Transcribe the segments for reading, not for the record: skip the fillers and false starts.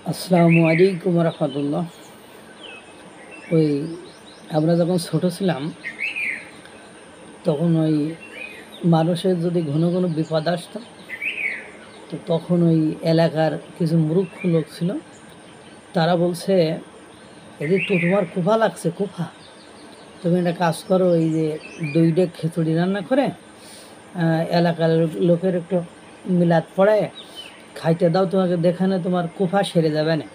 আসসালামু আলাইকুম রহমতুল্লাহ। ওই আমরা যখন ছোট ছিলাম তখন ওই মানুষের যদি ঘন ঘন বিপদ আসতো তো তখন ওই এলাকার কিছু মূর্খ লোক ছিল, তারা বলছে এদের তো তোমার কুফা লাগছে, কুফা তুমি একটা কাজ করো, এই যে 2 ডেক খিচুড়ি রান্না করে এলাকার লোকের একটু মিলাদ পড়ায় খাইতে দাও, তোমাকে দেখানে তোমার কুফা সেরে যাবে না।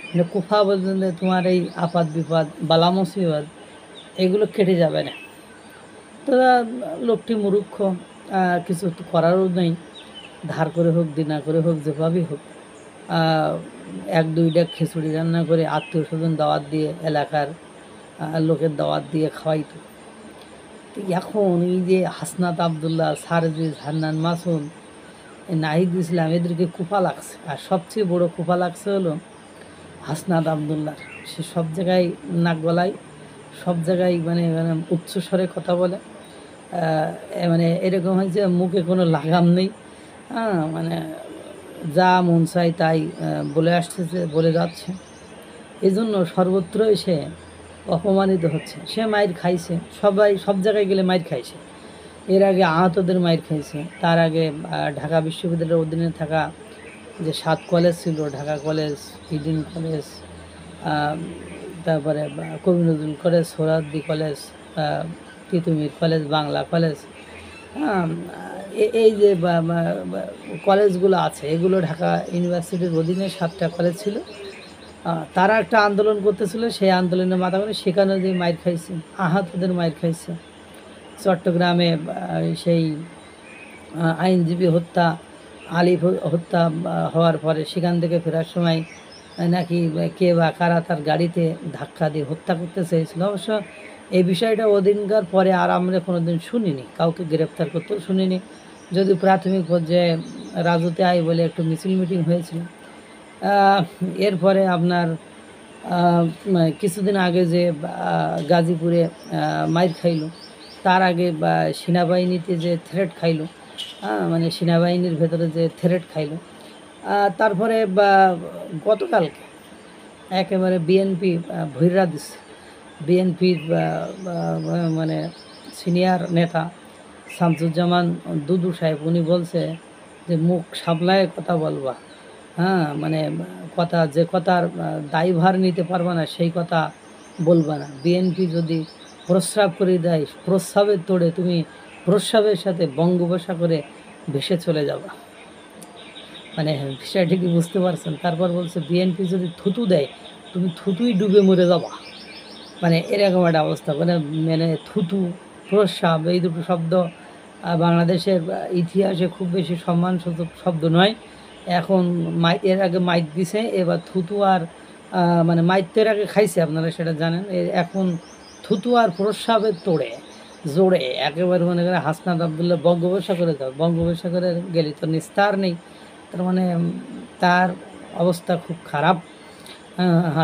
মানে কুফা বলতে তোমার এই আপাত বিপদ বালা মুসিবত এগুলো কেটে যাবে না। তো লোকটি মূর্খ, কিছু তো করারও নেই, ধার করে হোক দিনা করে হোক যেভাবেই হোক 1-2 ডেক খিচুড়ি রান্না করে আত্মীয় স্বজন দাওয়াত দিয়ে এলাকার লোকের দাওয়াত দিয়ে খাওয়াইতো। তো এখন এই যে হাসনাত আবদুল্লাহ, সারজিজ, হান্নান মাসুদ, নাহিদ ইসলাম এদেরকে কুফা লাগছে, আর সবচেয়ে বড় কুফা লাগছে হলো হাসনাত আবদুল্লার। সে সব জায়গায় নাক গলায়, সব জায়গায় মানে উচ্চস্বরে কথা বলে, মানে এরকম হয় যে মুখে কোনো লাগাম নেই, মানে যা মন চাই তাই বলে আসতেছে, বলে যাচ্ছে। এই জন্য সর্বত্রই সে অপমানিত হচ্ছে। সে মাইর খাইছে, সবাই সব জায়গায় গেলে মাইর খাইছে। এর আগে আহতদের মাইর খাইছে, তার আগে ঢাকা বিশ্ববিদ্যালয়ের অধীনে থাকা যে 7 কলেজ ছিল, ঢাকা কলেজ, ইডেন কলেজ, তারপরে কবি Nazrul college, Suhrawardy college, Titumir college, Bangla college, এই যে কলেজগুলো আছে এগুলো ঢাকা ইউনিভার্সিটির অধীনে 7টা কলেজ ছিল। তারা একটা আন্দোলন করতেছিল, সেই আন্দোলনের মাথা করে সেখানে যে মাইর খাইছে, আহতদের মাইর খাইছে। চট্টগ্রামে সেই আইনজীবী হত্যা, আলিফ হত্যা হওয়ার পরে সেখান থেকে ফেরার সময় নাকি কে বা কারা তার গাড়িতে ধাক্কা দিয়ে হত্যা করতে চেয়েছিল। অবশ্য এই বিষয়টা ওদিনকার পরে আর আমরা কোনোদিন শুনিনি, কাউকে গ্রেপ্তার করতেও শুনিনি, যদি প্রাথমিক পর্যায়ে রাজুতে আই বলে একটু মিছিল মিটিং হয়েছিল। এরপরে আপনার কিছুদিন আগে যে গাজীপুরে মাইর খাইল, তার আগে সেনাবাহিনীতে যে থ্রেট খাইল, মানে সেনাবাহিনীর ভেতরে যে থ্রেট খাইল, তারপরে গতকালকে একেবারে বিএনপি ভৈরা দিচ্ছে। বিএনপির মানে সিনিয়র নেতা শামসুজ্জামান দুদু সাহেব, উনি বলছে যে মুখ সামলায় কথা বলবা, মানে কথা যে কথার দায়ভার নিতে পারবা না সেই কথা বলবা না। বিএনপি যদি প্রস্রাব করে দেয়, প্রস্রাবের তোড়ে তুমি প্রস্রাবের সাথে বঙ্গোপসাগরে ভেসে চলে যাবা। মানে বিষয়টা কি বুঝতে পারছেন? তারপর বলছে বিএনপি যদি থুতু দেয় তুমি থুতুই ডুবে মরে যাবা। মানে এরকম একটা অবস্থা। মানে থুতু, প্রস্রাব এই দুটো শব্দ বাংলাদেশের ইতিহাসে খুব বেশি সম্মানসূচক শব্দ নয়। এখন এর আগে মাইক দিছে, এবার থুতু আর মানে মাইকের আগে খাইছে, আপনারা সেটা জানেন। এখন থুতু আর প্রস্রাবের তোড়ে জোরে একেবারে মনে করে হাসনাত আবদুল্লাহ বঙ্গোপসাগরে যাও, বঙ্গোপসাগরে গেলে তো নিস্তার নেই। তার মানে তার অবস্থা খুব খারাপ।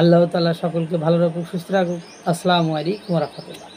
আল্লাহ তাআলা সকলকে ভালো রাখুক, সুস্থ রাখুক। আসসালামু আলাইকুম ওয়া রাহমাতুল্লাহ।